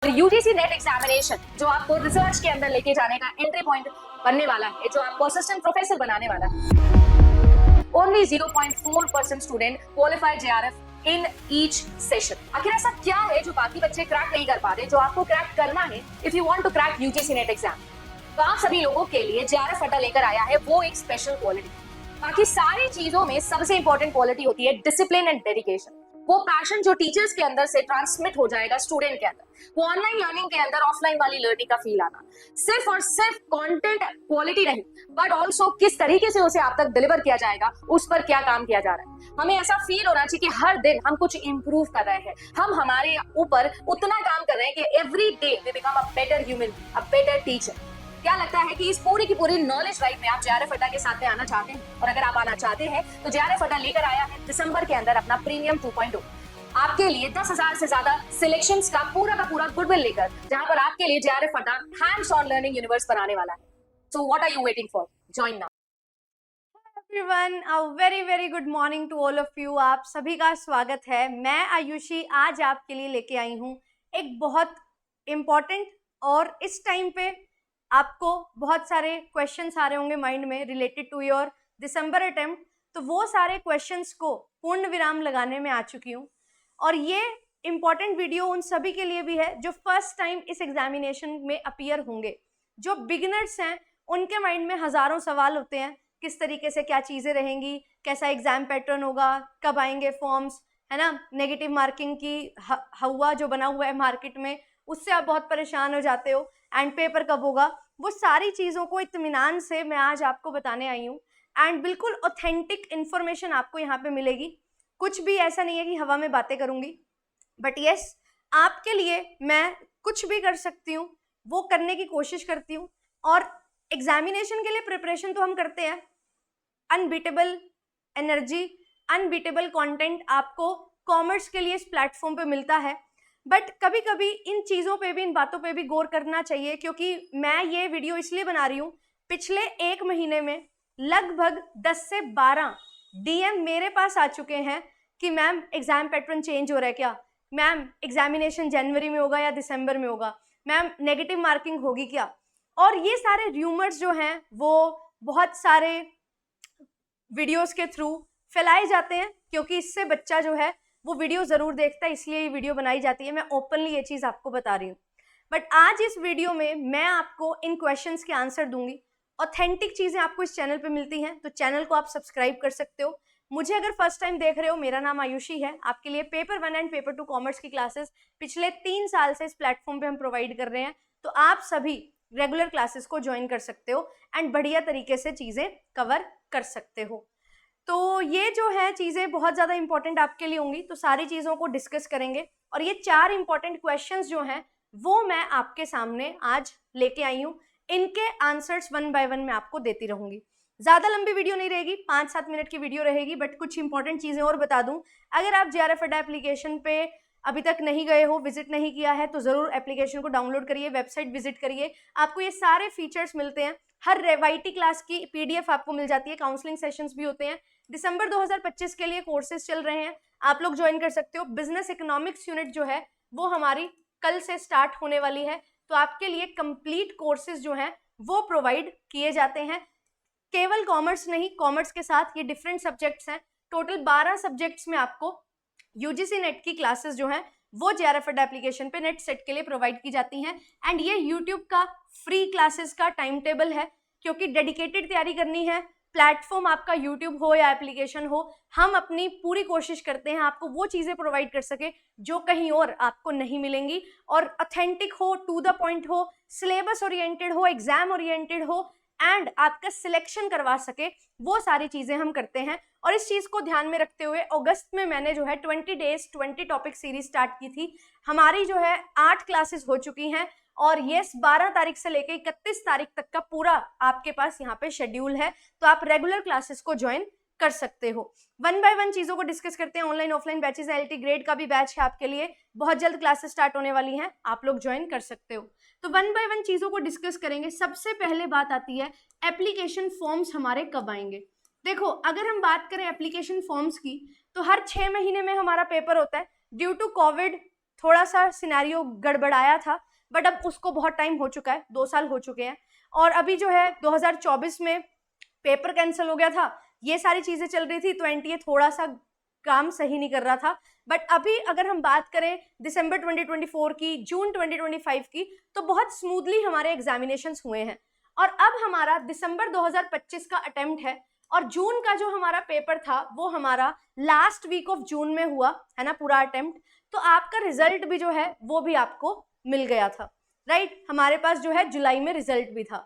UGC net examination जो आपको research के अंदर लेके जाने का एंट्री पॉइंट बनने वाला है, जो आपको असिस्टेंट प्रोफेसर बनाने वाला है। Only 0.4% student qualify JRF in each session. आखिर ऐसा क्या है जो बाकी बच्चे क्रैक नहीं कर पा रहे, जो आपको क्रैक करना है if you want to crack UGC NET exam? तो आप सभी लोगों के लिए जेआरएफ अड्डा लेकर आया है वो एक स्पेशल क्वालिटी। बाकी सारी चीजों में सबसे इंपॉर्टेंट क्वालिटी होती है डिसिप्लिन एंड डेडिकेशन। वो पैशन जो टीचर्स के अंदर से ट्रांसमिट हो जाएगा स्टूडेंट के अंदर, वो ऑनलाइन लर्निंग के अंदर ऑफलाइन वाली लर्निंग का फील आना। सिर्फ और सिर्फ कंटेंट क्वालिटी नहीं, बट ऑल्सो किस तरीके से उसे आप तक डिलीवर किया जाएगा, उस पर क्या काम किया जा रहा है। हमें ऐसा फील होना चाहिए कि हर दिन हम कुछ इंप्रूव कर रहे हैं, हम हमारे ऊपर उतना काम कर रहे हैं कि every day we become a better human, a better teacher. क्या लगता है कि इस पूरी की पूरी नॉलेज राइड में आप जेआरएफ अड्डा के साथ में आना चाहते हैं? और अगर आप आना चाहते हैं तो जेआरएफ अड्डा लेकर आया है दिसंबर के अंदर अपना प्रीमियम 2.0 आपके लिए 10,000 से ज्यादा सिलेक्शंस का पूरा गुडविल लेकर, जहां पर आपके लिए जेआरएफ अड्डा हैंड्स ऑन लर्निंग यूनिवर्स बनाने वाला है। So what are you waiting for? Join now. Everyone, a very good morning to all of you. आप सभी का स्वागत है। मैं आयुषी आज आपके लिए लेके आई हूँ एक बहुत इम्पॉर्टेंट, और इस टाइम पे आपको बहुत सारे क्वेश्चंस आ रहे होंगे माइंड में related to your December attempt. तो वो सारे क्वेश्चंस को पूर्ण विराम लगाने में आ चुकी हूँ, और ये इम्पॉर्टेंट वीडियो उन सभी के लिए भी है जो फर्स्ट टाइम इस एग्जामिनेशन में अपीयर होंगे। जो बिगिनर्स हैं उनके माइंड में हज़ारों सवाल होते हैं, किस तरीके से क्या चीज़ें रहेंगी, कैसा एग्जाम पैटर्न होगा, कब आएंगे फॉर्म्स, है ना। नेगेटिव मार्किंग की हवा जो बना हुआ है मार्केट में, उससे आप बहुत परेशान हो जाते हो। एंड पेपर कब होगा, वो सारी चीज़ों को इत्मीनान से मैं आज आपको बताने आई हूँ। एंड बिल्कुल ऑथेंटिक इन्फॉर्मेशन आपको यहाँ पे मिलेगी। कुछ भी ऐसा नहीं है कि हवा में बातें करूँगी, बट यस, आपके लिए मैं कुछ भी कर सकती हूँ वो करने की कोशिश करती हूँ। और एग्जामिनेशन के लिए प्रिपरेशन तो हम करते हैं। अनबीटेबल एनर्जी, अनबीटेबल कंटेंट आपको कॉमर्स के लिए इस प्लेटफॉर्म पे मिलता है, बट कभी कभी इन चीज़ों पे भी, इन बातों पे भी गौर करना चाहिए, क्योंकि मैं ये वीडियो इसलिए बना रही हूँ। पिछले एक महीने में लगभग 10 से 12 डीएम मेरे पास आ चुके हैं कि मैम एग्जाम पैटर्न चेंज हो रहा है क्या, मैम एग्जामिनेशन जनवरी में होगा या दिसंबर में होगा, मैम नेगेटिव मार्किंग होगी क्या। और ये सारे र्यूमर्स जो हैं वो बहुत सारे वीडियोस के थ्रू फैलाए जाते हैं, क्योंकि इससे बच्चा जो है वो वीडियो ज़रूर देखता है, इसलिए ये वीडियो बनाई जाती है। मैं ओपनली ये चीज़ आपको बता रही हूँ। बट आज इस वीडियो में मैं आपको इन क्वेश्चंस के आंसर दूंगी। ऑथेंटिक चीज़ें आपको इस चैनल पे मिलती हैं, तो चैनल को आप सब्सक्राइब कर सकते हो। मुझे अगर फर्स्ट टाइम देख रहे हो, मेरा नाम आयुषी है। आपके लिए पेपर 1 एंड पेपर 2 कॉमर्स की क्लासेस पिछले 3 साल से इस प्लेटफॉर्म पे हम प्रोवाइड कर रहे हैं, तो आप सभी रेगुलर क्लासेस को ज्वाइन कर सकते हो एंड बढ़िया तरीके से चीज़ें कवर कर सकते हो। तो ये जो है चीज़ें बहुत ज़्यादा इंपॉर्टेंट आपके लिए होंगी, तो सारी चीज़ों को डिस्कस करेंगे। और ये 4 इंपॉर्टेंट क्वेश्चंस जो हैं वो मैं आपके सामने आज लेके आई हूँ। इनके आंसर्स 1 बाय 1 मैं आपको देती रहूंगी। ज़्यादा लंबी वीडियो नहीं रहेगी, 5-7 मिनट की वीडियो रहेगी। बट कुछ इंपॉर्टेंट चीज़ें और बता दूं, अगर आप जेआरएफ अड्डा एप्लीकेशन पे अभी तक नहीं गए हो, विजिट नहीं किया है, तो ज़रूर एप्लीकेशन को डाउनलोड करिए, वेबसाइट विजिट करिए। आपको ये सारे फीचर्स मिलते हैं। हर वाईटी क्लास की पीडीएफ आपको मिल जाती है, काउंसलिंग सेशंस भी होते हैं। दिसंबर 2025 के लिए कोर्सेज चल रहे हैं, आप लोग ज्वाइन कर सकते हो। बिजनेस इकोनॉमिक्स यूनिट जो है वो हमारी कल से स्टार्ट होने वाली है, तो आपके लिए कंप्लीट कोर्सेज जो हैं वो प्रोवाइड किए जाते हैं। केवल कॉमर्स नहीं, कॉमर्स के साथ ये डिफरेंट सब्जेक्ट्स हैं। टोटल 12 सब्जेक्ट्स में आपको यूजीसी नेट की क्लासेस जो हैं वो जेआरएफ अड्डा एप्लीकेशन पे नेट सेट के लिए प्रोवाइड की जाती हैं। एंड ये यूट्यूब का फ्री क्लासेस का टाइम टेबल है, क्योंकि डेडिकेटेड तैयारी करनी है। प्लेटफॉर्म आपका यूट्यूब हो या एप्लीकेशन हो, हम अपनी पूरी कोशिश करते हैं आपको वो चीज़ें प्रोवाइड कर सके जो कहीं और आपको नहीं मिलेंगी, और ऑथेंटिक हो, टू द पॉइंट हो, सिलेबस ओरिएंटेड हो, एग्जाम ओरिएंटेड हो, एंड आपका सिलेक्शन करवा सके, वो सारी चीज़ें हम करते हैं। और इस चीज़ को ध्यान में रखते हुए अगस्त में मैंने जो है 20 डेज 20 टॉपिक सीरीज स्टार्ट की थी। हमारी जो है 8 क्लासेस हो चुकी हैं, और यस 12 तारीख से लेकर 31 तारीख तक का पूरा आपके पास यहाँ पे शेड्यूल है, तो आप रेगुलर क्लासेस को ज्वाइन कर सकते हो। 1 बाय 1 चीज़ों को डिस्कस करते हैं। ऑनलाइन ऑफलाइन बैचेस है, एलटी ग्रेड का भी बैच है आपके लिए, बहुत जल्द क्लासेस स्टार्ट होने वाली हैं, आप लोग ज्वाइन कर सकते हो। तो 1 बाय 1 चीज़ों को डिस्कस करेंगे। सबसे पहले बात आती है एप्लीकेशन फॉर्म्स हमारे कब आएंगे। देखो, अगर हम बात करें एप्लीकेशन फॉर्म्स की, तो हर 6 महीने में हमारा पेपर होता है। ड्यू टू कोविड थोड़ा सा सिनेरियो गड़बड़ाया था, बट अब उसको बहुत टाइम हो चुका है, 2 साल हो चुके हैं। और अभी जो है 2024 में पेपर कैंसिल हो गया था, ये सारी चीजें चल रही थी, तो एनटीए थोड़ा सा काम सही नहीं कर रहा था। बट अभी अगर हम बात करें दिसंबर 2024 की, जून 2025 की, तो बहुत स्मूथली हमारे एग्जामिनेशंस हुए हैं। और अब हमारा दिसंबर 2025 का अटेम्प्ट है, और जून का जो हमारा पेपर था वो हमारा लास्ट वीक ऑफ जून में हुआ है ना, पूरा अटेम्प्ट। तो आपका रिजल्ट भी जो है वो भी आपको मिल गया था, राइट। हमारे पास जो है जुलाई में रिजल्ट भी था।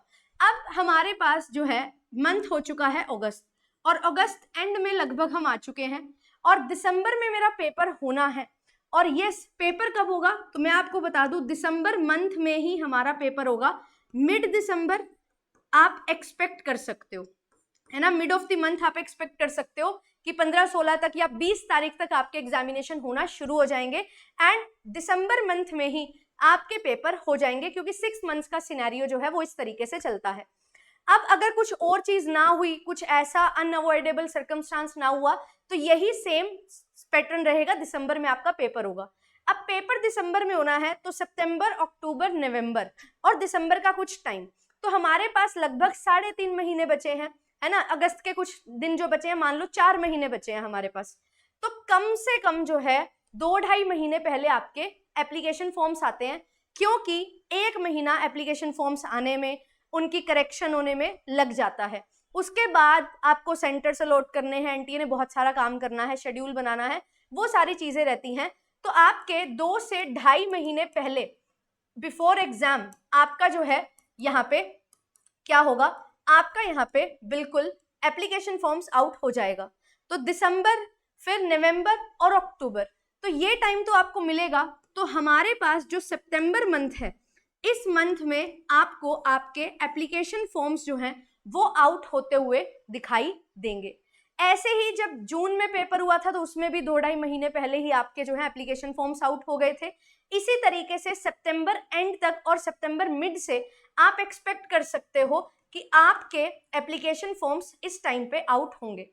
अब हमारे पास जो है मंथ हो चुका है अगस्त, और अगस्त एंड में लगभग हम आ चुके हैं, और दिसंबर में मेरा पेपर होना है। और ये पेपर कब होगा तो मैं आपको बता दूं, दिसंबर मंथ में ही हमारा पेपर होगा। मिड दिसंबर आप एक्सपेक्ट कर सकते हो, है ना, मिड ऑफ द मंथ आप एक्सपेक्ट कर सकते हो कि 15-16 तक या 20 तारीख तक आपके एग्जामिनेशन होना शुरू हो जाएंगे, एंड दिसंबर मंथ में ही आपके पेपर हो जाएंगे, क्योंकि 6 मंथ्स का सिनेरियो जो है वो इस तरीके से चलता है। अब अगर कुछ और चीज ना हुई, कुछ ऐसा अनअवॉइडेबल सर्कमस्टांस ना हुआ, तो यही सेम पैटर्न रहेगा, दिसंबर में आपका पेपर होगा। अब पेपर दिसंबर में होना है तो सितंबर, अक्टूबर, नवंबर और दिसंबर का कुछ टाइम, तो हमारे पास लगभग 3.5 महीने बचे हैं, है ना। अगस्त के कुछ दिन जो बचे हैं, मान लो 4 महीने बचे हैं हमारे पास, तो कम से कम जो है 2-2.5 महीने पहले आपके एप्लीकेशन फॉर्म्स आते हैं, क्योंकि 1 महीना एप्लीकेशन फॉर्म्स आने में, उनकी करेक्शन होने में लग जाता है। उसके बाद आपको सेंटर्स अलॉट करने हैं, एनटीए ने बहुत सारा काम करना है, शेड्यूल बनाना है, वो सारी चीजें रहती हैं। तो आपके 2 से 2.5 महीने पहले, बिफोर एग्जाम, आपका जो है यहाँ पे क्या होगा, आपका यहाँ पे बिल्कुल एप्लीकेशन फॉर्म्स आउट हो जाएगा। तो दिसंबर, फिर नवंबर और अक्टूबर, तो ये टाइम तो आपको मिलेगा। तो हमारे पास जो सितंबर मंथ है, इस मंथ में आपको आपके एप्लीकेशन फॉर्म्स जो हैं वो आउट होते हुए दिखाई देंगे। ऐसे ही जब जून में पेपर हुआ था तो उसमें भी 2-2.5 महीने पहले ही आपके जो है एप्लीकेशन फॉर्म्स आउट हो गए थे। इसी तरीके से सितंबर एंड तक और सितंबर मिड से आप एक्सपेक्ट कर सकते हो कि आपके एप्लीकेशन फॉर्म्स इस टाइम पे आउट होंगे।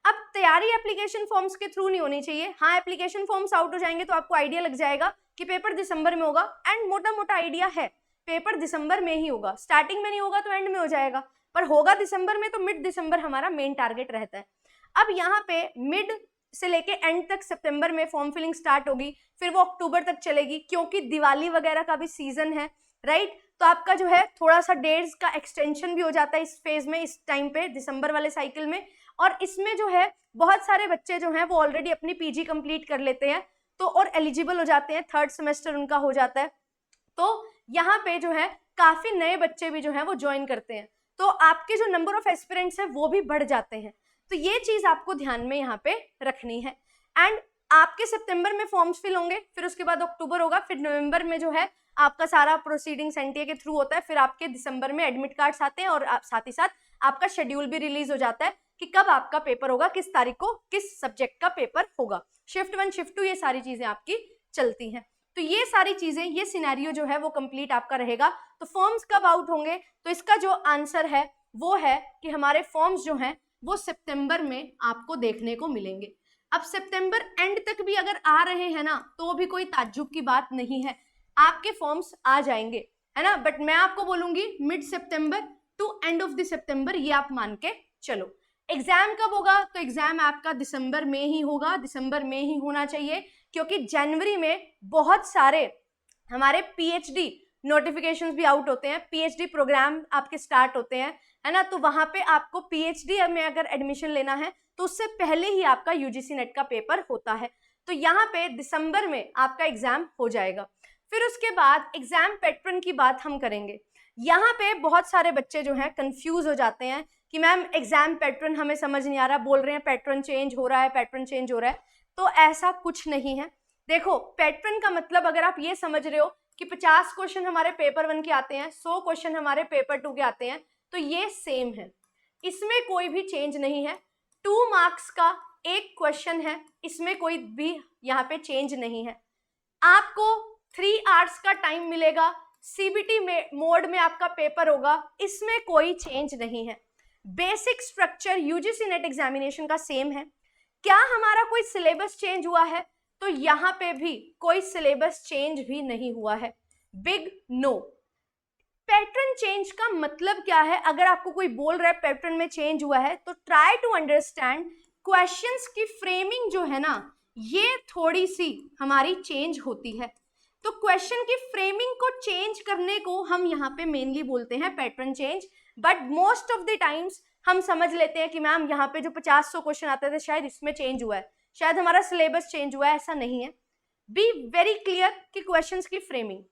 अब तैयारी एप्लीकेशन फॉर्म्स के थ्रू नहीं होनी चाहिए। हाँ, एप्लीकेशन फॉर्म्स आउट हो जाएंगे तो आपको आइडिया लग जाएगा कि पेपर दिसंबर में होगा, एंड मोटा मोटा आइडिया है पेपर दिसंबर में ही होगा, स्टार्टिंग में नहीं होगा तो एंड में हो जाएगा, पर होगा दिसंबर में, तो मिड दिसंबर हमारा मेन टारगेट रहता है। अब यहाँ पे मिड से लेके एंड तक सितंबर में फॉर्म फिलिंग स्टार्ट होगी, फिर वो अक्टूबर तक चलेगी, क्योंकि दिवाली वगैरह का भी सीजन है, राइट। तो आपका जो है थोड़ा सा डेज का एक्सटेंशन भी हो जाता है इस फेज में, इस टाइम पे दिसंबर वाले साइकिल में। और इसमें जो है बहुत सारे बच्चे जो हैं वो ऑलरेडी अपनी पीजी कंप्लीट कर लेते हैं, तो और एलिजिबल हो जाते हैं, 3rd सेमेस्टर उनका हो जाता है। तो यहाँ पे जो है काफी नए बच्चे भी जो हैं वो ज्वाइन करते हैं, तो आपके जो नंबर ऑफ एस्पिरेंट्स हैं वो भी बढ़ जाते हैं। तो ये चीज आपको ध्यान में यहाँ पे रखनी है। एंड आपके सितंबर में फॉर्म्स फिल होंगे, फिर उसके बाद अक्टूबर होगा, फिर नवंबर में जो है आपका सारा प्रोसीडिंग्स एनटीए के थ्रू होता है, फिर आपके दिसंबर में एडमिट कार्ड्स आते हैं, और साथ ही साथ आपका शेड्यूल भी रिलीज हो जाता है कि कब आपका पेपर होगा, किस तारीख को किस सब्जेक्ट का पेपर होगा। शिफ्ट 1, शिफ्ट 2, ये सारी चीजें आपकी चलती हैं। तो ये सारी चीजें, ये सिनेरियो जो है वो कंप्लीट आपका रहेगा। तो फॉर्म्स कब आउट होंगे, तो इसका जो आंसर है वो है कि हमारे फॉर्म्स जो हैं वो सितंबर में आपको देखने को मिलेंगे। अब सितंबर एंड तक भी अगर आ रहे हैं ना, तो भी कोई ताज्जुब की बात नहीं है, आपके फॉर्म्स आ जाएंगे, है ना। बट मैं आपको बोलूंगी मिड सितंबर टू एंड ऑफ द सितंबर, ये आप मान के चलो। एग्जाम कब होगा, तो एग्जाम आपका दिसंबर में ही होगा, दिसंबर में ही होना चाहिए, क्योंकि जनवरी में बहुत सारे हमारे पीएचडी नोटिफिकेशंस भी आउट होते हैं, पीएचडी प्रोग्राम आपके स्टार्ट होते हैं, है ना। तो वहां पे आपको पीएचडी में अगर एडमिशन लेना है तो उससे पहले ही आपका यूजीसी नेट का पेपर होता है। तो यहाँ पे दिसंबर में आपका एग्जाम हो जाएगा। फिर उसके बाद एग्जाम पैटर्न की बात हम करेंगे। यहाँ पे बहुत सारे बच्चे जो हैं कंफ्यूज हो जाते हैं कि मैम एग्जाम पैटर्न हमें समझ नहीं आ रहा, बोल रहे हैं पैटर्न चेंज हो रहा है, पैटर्न चेंज हो रहा है। तो ऐसा कुछ नहीं है। देखो, पैटर्न का मतलब अगर आप ये समझ रहे हो कि 50 क्वेश्चन हमारे पेपर 1 के आते हैं, 100 क्वेश्चन हमारे पेपर 2 के आते हैं, तो ये सेम है, इसमें कोई भी चेंज नहीं है। 2 मार्क्स का एक क्वेश्चन है, इसमें कोई भी यहाँ पे चेंज नहीं है। आपको 3 आवर्स का टाइम मिलेगा, सीबीटी में मोड में आपका पेपर होगा, इसमें कोई चेंज नहीं है। Basic structure UGC net examination का सेम है। क्या हमारा कोई सिलेबस चेंज हुआ है? तो यहाँ पे भी कोई सिलेबस चेंज भी नहीं हुआ है। Big no. पैटर्न चेंज का मतलब क्या है? अगर आपको कोई बोल रहा है पैटर्न में चेंज हुआ है, तो ट्राई टू अंडरस्टैंड क्वेश्चंस की फ्रेमिंग जो है ना, ये थोड़ी सी हमारी चेंज होती है। तो क्वेश्चन की फ्रेमिंग को चेंज करने को हम यहाँ पे मेनली बोलते हैं pattern change. But most of the times हम समझ लेते हैं कि मैम यहाँ पे जो 50-100 क्वेश्चन आते थे शायद इसमें चेंज हुआ है, शायद हमारा सिलेबस चेंज हुआ है। ऐसा नहीं है। बी वेरी क्लियर कि क्वेश्चंस की फ्रेमिंग।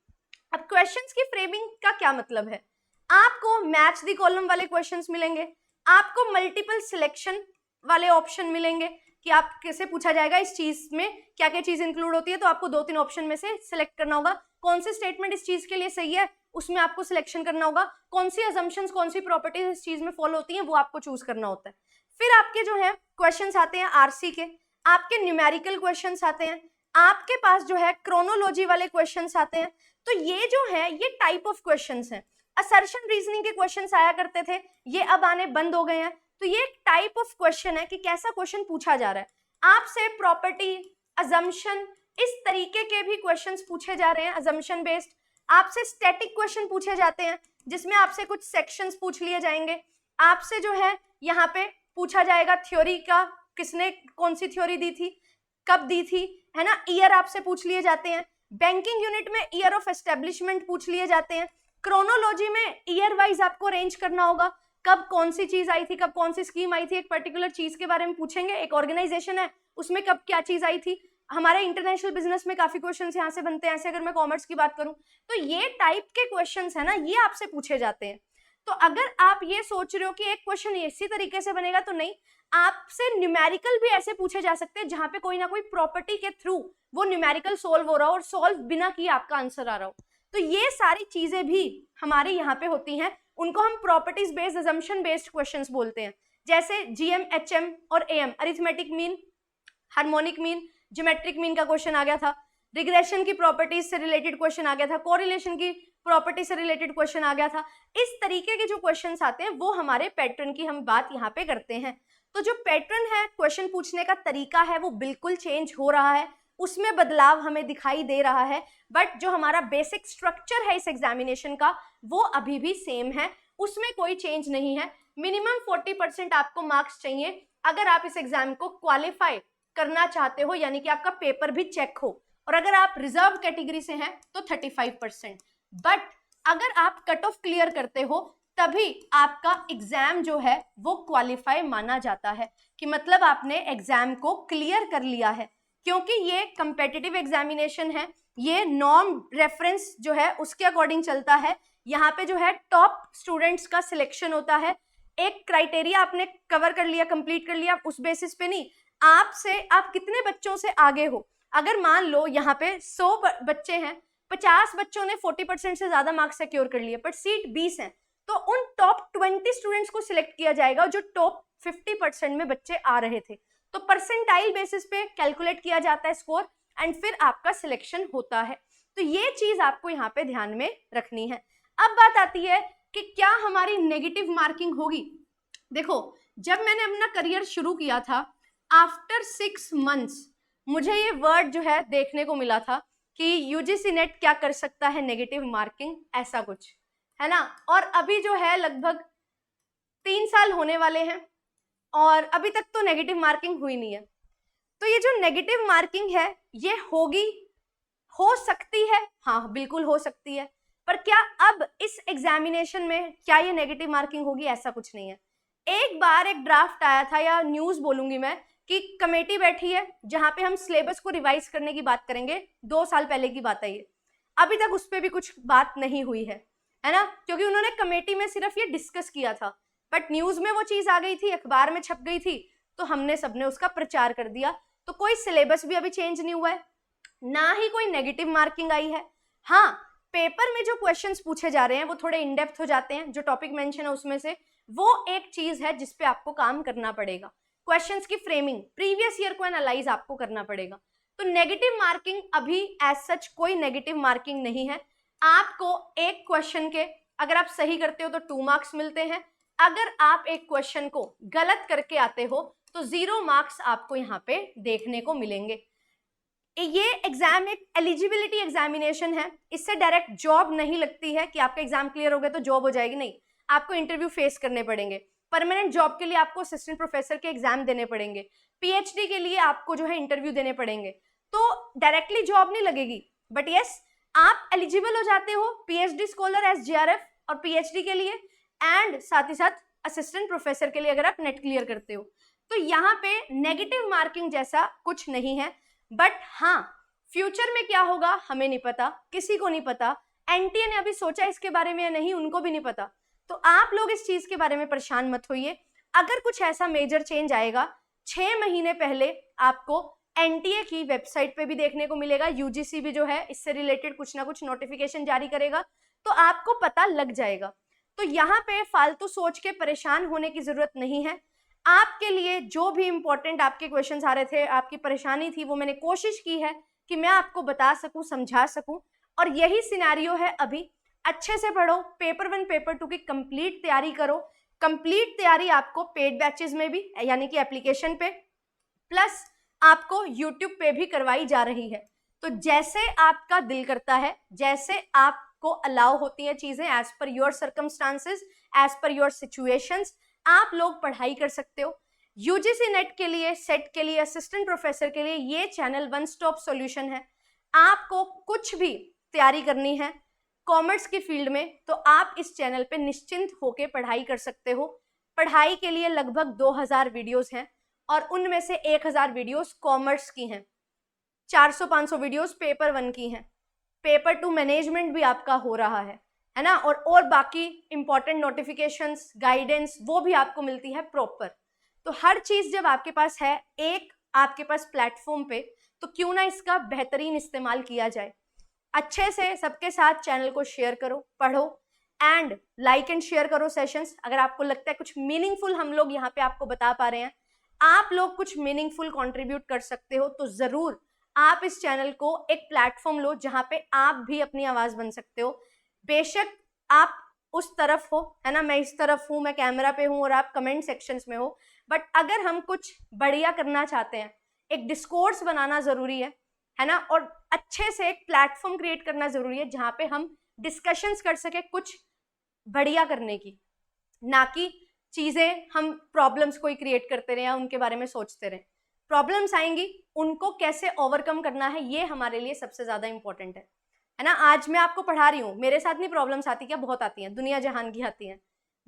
अब क्वेश्चंस की फ्रेमिंग का क्या मतलब है? आपको मैच द कॉलम वाले क्वेश्चंस मिलेंगे, आपको मल्टीपल सिलेक्शन वाले ऑप्शन मिलेंगे कि आप कैसे पूछा जाएगा इस चीज में क्या क्या चीज इंक्लूड होती है, तो आपको 2-3 ऑप्शन में से सिलेक्ट करना होगा। कौन सी स्टेटमेंट इस चीज के लिए सही है उसमें आपको सिलेक्शन करना होगा, कौन सी अजम्पशंस कौन सी प्रॉपर्टीज इस चीज में फॉलो होती हैं वो आपको चूज करना होता है। फिर आपके जो है क्वेश्चंस आते हैं आरसी के, आपके न्यूमेरिकल क्वेश्चंस आते हैं, आपके पास जो है क्रोनोलॉजी वाले क्वेश्चंस आते हैं। तो ये जो है ये टाइप ऑफ क्वेश्चंस हैं। असर्शन रीजनिंग के क्वेश्चंस आया करते थे, ये अब आने बंद हो गए हैं। तो ये एक टाइप ऑफ क्वेश्चन है कि कैसा क्वेश्चन पूछा जा रहा है। आपसे प्रॉपर्टी, अजम्पशन, इस तरीके के भी क्वेश्चंस पूछे जा रहे हैं अजम्पशन बेस्ड। आपसे स्टैटिक क्वेश्चन पूछे जाते हैं जिसमें आपसे कुछ सेक्शंस पूछ लिए जाएंगे। आपसे जो है यहाँ पे पूछा जाएगा थ्योरी का, किसने कौन सी थ्योरी दी थी, कब दी थी, है ना। ईयर आपसे पूछ लिए जाते हैं। बैंकिंग यूनिट में ईयर ऑफ एस्टेब्लिशमेंट पूछ लिए जाते हैं। क्रोनोलॉजी में ईयर वाइज आपको अरेंज करना होगा, कब कौन सी चीज आई थी, कब कौन सी स्कीम आई थी, एक पर्टिकुलर चीज के बारे में पूछेंगे। एक ऑर्गेनाइजेशन है उसमें कब क्या चीज आई थी। हमारे इंटरनेशनल बिजनेस में काफी क्वेश्चंस यहाँ से बनते हैं। ऐसे अगर मैं कॉमर्स की बात करूं तो ये टाइप के क्वेश्चंस है ना, ये आपसे पूछे जाते हैं। तो अगर आप ये सोच रहे हो कि एक क्वेश्चन इसी तरीके से बनेगा, तो नहीं, आपसे न्यूमेरिकल भी ऐसे पूछे जा सकते हैं जहां पे कोई ना कोई प्रॉपर्टी के थ्रू वो न्यूमेरिकल सोल्व हो रहा हो और सोल्व बिना किए आपका आंसर आ रहा हो। तो ये सारी चीजें भी हमारे यहाँ पे होती हैं, उनको हम properties based, assumption based questions बोलते हैं। जैसे जीएम, एचएम और am, arithmetic mean, harmonic mean, geometric mean का क्वेश्चन आ गया था। रिग्रेशन की प्रॉपर्टीज से रिलेटेड क्वेश्चन आ गया था। कोरिलेशन की प्रॉपर्टी से रिलेटेड क्वेश्चन आ गया था। इस तरीके के जो क्वेश्चंस आते हैं वो हमारे पैटर्न की हम बात यहाँ पे करते हैं। तो जो पैटर्न है, क्वेश्चन पूछने का तरीका है, वो बिल्कुल चेंज हो रहा है, उसमें बदलाव हमें दिखाई दे रहा है। बट जो हमारा बेसिक स्ट्रक्चर है इस एग्जामिनेशन का वो अभी भी सेम है, उसमें कोई चेंज नहीं है। मिनिमम 40% आपको मार्क्स चाहिए अगर आप इस एग्जाम को क्वालिफाई करना चाहते हो, यानी कि आपका पेपर भी चेक हो। और अगर आप रिजर्व कैटेगरी से हैं तो 35%। बट अगर आप कट ऑफ क्लियर करते हो तभी आपका एग्जाम जो है वो क्वालिफाई माना जाता है, कि मतलब आपने एग्जाम को क्लियर कर लिया है। क्योंकि ये कंपेटिटिव एग्जामिनेशन है, ये नॉर्म रेफरेंस जो है उसके अकॉर्डिंग चलता है। यहाँ पे जो है टॉप स्टूडेंट्स का सिलेक्शन होता है। एक क्राइटेरिया आपने कवर कर लिया, कंप्लीट कर लिया, उस बेसिस पे नहीं, आपसे आप कितने बच्चों से आगे हो। अगर मान लो यहाँ पे 100 बच्चे हैं, 50 बच्चों ने 40% से ज्यादा मार्क्स सिक्योर कर लिए, बट सीट 20 है, तो उन टॉप 20 स्टूडेंट्स को सिलेक्ट किया जाएगा जो टॉप 50% में बच्चे आ रहे थे। तो परसेंटाइल बेसिस पे कैलकुलेट किया जाता है स्कोर, एंड फिर आपका सिलेक्शन होता है। तो ये चीज आपको यहाँ पे ध्यान में रखनी है। अब बात आती है कि क्या हमारी नेगेटिव मार्किंग होगी। देखो, जब मैंने अपना करियर शुरू किया था, आफ्टर 6 मंथ्स मुझे ये वर्ड जो है देखने को मिला था कि यूजीसी नेट क्या कर सकता है, नेगेटिव मार्किंग, ऐसा कुछ, है ना। और अभी जो है लगभग 3 साल होने वाले हैं और अभी तक तो नेगेटिव मार्किंग हुई नहीं है। तो ये जो नेगेटिव मार्किंग है ये होगी, हो सकती है, हाँ बिल्कुल हो सकती है, पर क्या अब इस एग्जामिनेशन में क्या ये नेगेटिव मार्किंग होगी, ऐसा कुछ नहीं है। एक बार एक ड्राफ्ट आया था, या न्यूज बोलूंगी मैं, कि कमेटी बैठी है जहां पे हम सिलेबस को रिवाइज करने की बात करेंगे। 2 साल पहले की बात है ये, अभी तक उस पर भी कुछ बात नहीं हुई है ना, क्योंकि उन्होंने कमेटी में सिर्फ ये डिस्कस किया था, बट न्यूज में वो चीज आ गई थी, अखबार में छप गई थी, तो हमने सबने उसका प्रचार कर दिया। तो कोई सिलेबस भी अभी चेंज नहीं हुआ है, ना ही कोई नेगेटिव मार्किंग आई है। हाँ, पेपर में जो क्वेश्चंस पूछे जा रहे हैं वो थोड़े इन डेप्थ हो जाते हैं, जो टॉपिक मेंशन है उसमें से, वो एक चीज है जिसपे आपको काम करना पड़ेगा। क्वेश्चंस की फ्रेमिंग, प्रीवियस ईयर को एनालाइज आपको करना पड़ेगा। तो नेगेटिव मार्किंग अभी एज सच कोई नेगेटिव मार्किंग नहीं है। आपको एक क्वेश्चन के अगर आप सही करते हो तो 2 मार्क्स मिलते हैं, अगर आप एक क्वेश्चन को गलत करके आते हो तो 0 मार्क्स आपको यहाँ पे देखने को मिलेंगे। ये एग्जाम एक एलिजिबिलिटी एग्जामिनेशन है, इससे डायरेक्ट जॉब नहीं लगती है कि आपका एग्जाम क्लियर हो गया तो जॉब हो जाएगी, नहीं, आपको इंटरव्यू फेस करने पड़ेंगे। परमानेंट जॉब के लिए आपको असिस्टेंट प्रोफेसर के एग्जाम देने पड़ेंगे, पीएचडी के लिए आपको जो है इंटरव्यू देने पड़ेंगे, तो डायरेक्टली जॉब नहीं लगेगी, बट यस आप एलिजिबल हो जाते हो पीएचडी स्कॉलर एज जेआरएफ और पीएचडी के लिए, एंड साथ ही साथ असिस्टेंट प्रोफेसर के लिए अगर आप नेट क्लियर करते हो। तो यहाँ पे नेगेटिव मार्किंग जैसा कुछ नहीं है, बट हाँ फ्यूचर में क्या होगा हमें नहीं पता, किसी को नहीं पता, एनटीए ने अभी सोचा इसके बारे में या नहीं उनको भी नहीं पता। तो आप लोग इस चीज के बारे में परेशान मत होइए। अगर कुछ ऐसा मेजर चेंज आएगा 6 महीने पहले आपको एनटीए की वेबसाइट पे भी देखने को मिलेगा, यूजीसी भी जो है इससे रिलेटेड कुछ ना कुछ नोटिफिकेशन जारी करेगा, तो आपको पता लग जाएगा। तो यहाँ पे फालतू सोच के परेशान होने की जरूरत नहीं है। आपके लिए जो भी इंपॉर्टेंट आपके क्वेश्चंस आ रहे थे, आपकी परेशानी थी, वो मैंने कोशिश की है कि मैं आपको बता सकूं, समझा सकूं, और यही सिनेरियो है अभी। अच्छे से पढ़ो, पेपर 1 पेपर 2 की कंप्लीट तैयारी करो। कंप्लीट तैयारी आपको पेड बैचेस में भी यानी कि एप्लीकेशन पे, प्लस आपको यूट्यूब पे भी करवाई जा रही है। तो जैसे आपका दिल करता है, जैसे आपको अलाउ होती हैं चीजें, as per your circumstances, as per your situations, आप लोग पढ़ाई कर सकते हो। यूजीसी नेट के लिए, सेट के लिए, असिस्टेंट प्रोफेसर के लिए ये चैनल वन स्टॉप सॉल्यूशन है। आपको कुछ भी तैयारी करनी है कॉमर्स की फील्ड में, तो आप इस चैनल पे निश्चिंत होके पढ़ाई कर सकते हो। पढ़ाई के लिए लगभग 2000 वीडियोस हैं, और उनमें से 1000 वीडियोस कॉमर्स की हैं, 400-500 वीडियोस पेपर 1 की हैं, पेपर 2 मैनेजमेंट भी आपका हो रहा है ना, और बाकी इंपॉर्टेंट नोटिफिकेशंस, गाइडेंस वो भी आपको मिलती है प्रॉपर। तो हर चीज जब आपके पास है एक आपके पास प्लेटफॉर्म पे, तो क्यों ना इसका बेहतरीन इस्तेमाल किया जाए। अच्छे से सबके साथ चैनल को शेयर करो, पढ़ो, एंड लाइक एंड शेयर करो सेशंस। अगर आपको लगता है कुछ मीनिंगफुल हम लोग यहाँ पे आपको बता पा रहे हैं, आप लोग कुछ मीनिंगफुल कंट्रीब्यूट कर सकते हो, तो जरूर आप इस चैनल को एक प्लेटफॉर्म लो जहाँ पे आप भी अपनी आवाज बन सकते हो। बेशक आप उस तरफ हो, है ना, मैं इस तरफ हूँ, मैं कैमरा पे हूँ और आप कमेंट सेक्शंस में हो, बट अगर हम कुछ बढ़िया करना चाहते हैं, एक डिस्कोर्स बनाना जरूरी है ना, और अच्छे से एक प्लेटफॉर्म क्रिएट करना जरूरी है जहाँ पे हम डिस्कशंस कर सके कुछ बढ़िया करने की, ना कि चीजें हम प्रॉब्लम्स कोई क्रिएट करते रहे या उनके बारे में सोचते रहे। प्रॉब्लम्स आएंगी, उनको कैसे ओवरकम करना है, ये हमारे लिए सबसे ज्यादा इंपॉर्टेंट है ना। आज मैं आपको पढ़ा रही हूँ, मेरे साथ नहीं प्रॉब्लम्स आती क्या, बहुत आती हैं, दुनिया जहान की आती हैं,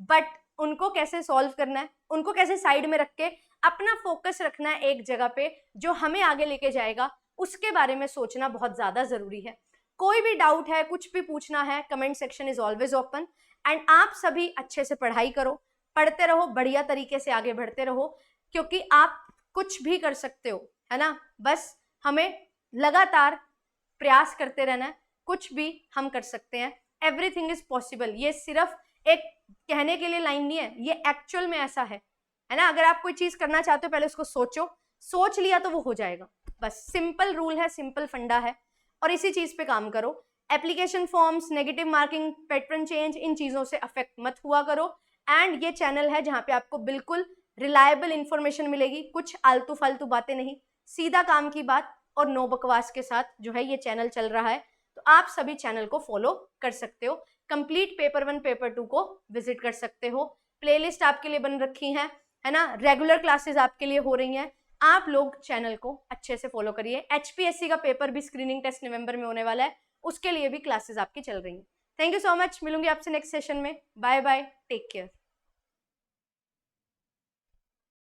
बट उनको कैसे सॉल्व करना है, उनको कैसे साइड में रख के अपना फोकस रखना है एक जगह पे जो हमें आगे लेके जाएगा, उसके बारे में सोचना बहुत ज्यादा जरूरी है। कोई भी डाउट है, कुछ भी पूछना है, comment section is always open, and आप सभी अच्छे से पढ़ाई करो, पढ़ते रहो, बढ़िया तरीके से आगे बढ़ते रहो, क्योंकि आप कुछ भी कर सकते हो, है ना। बस हमें लगातार प्रयास करते रहना है, कुछ भी हम कर सकते हैं, एवरीथिंग इज पॉसिबल। ये सिर्फ एक कहने के लिए लाइन नहीं है, ये एक्चुअल में ऐसा है ना। अगर आप कोई चीज करना चाहते हो, पहले उसको सोचो, सोच लिया तो वो हो जाएगा। बस सिंपल रूल है, सिंपल फंडा है, और इसी चीज पे काम करो। Application forms, negative marking, pattern change, इन चीजों से अफेक्ट मत हुआ करो। एंड ये चैनल है जहाँ पे आपको बिल्कुल रिलायबल इंफॉर्मेशन मिलेगी, कुछ आलतू फालतू बातें नहीं, सीधा काम की बात और नो बकवास के साथ जो है ये चैनल चल रहा है। तो आप सभी चैनल को फॉलो कर सकते हो, कंप्लीट पेपर 1 पेपर 2 को विजिट कर सकते हो, प्लेलिस्ट आपके लिए बन रखी है ना, रेगुलर क्लासेस आपके लिए हो रही हैं। आप लोग चैनल को अच्छे से फॉलो करिए। HPSC का पेपर भी, स्क्रीनिंग टेस्ट नवंबर में होने वाला है, उसके लिए भी क्लासेस आपकी चल रही हैं। थैंक यू सो मच, मिलूंगी आपसे नेक्स्ट सेशन में। Bye bye, take care.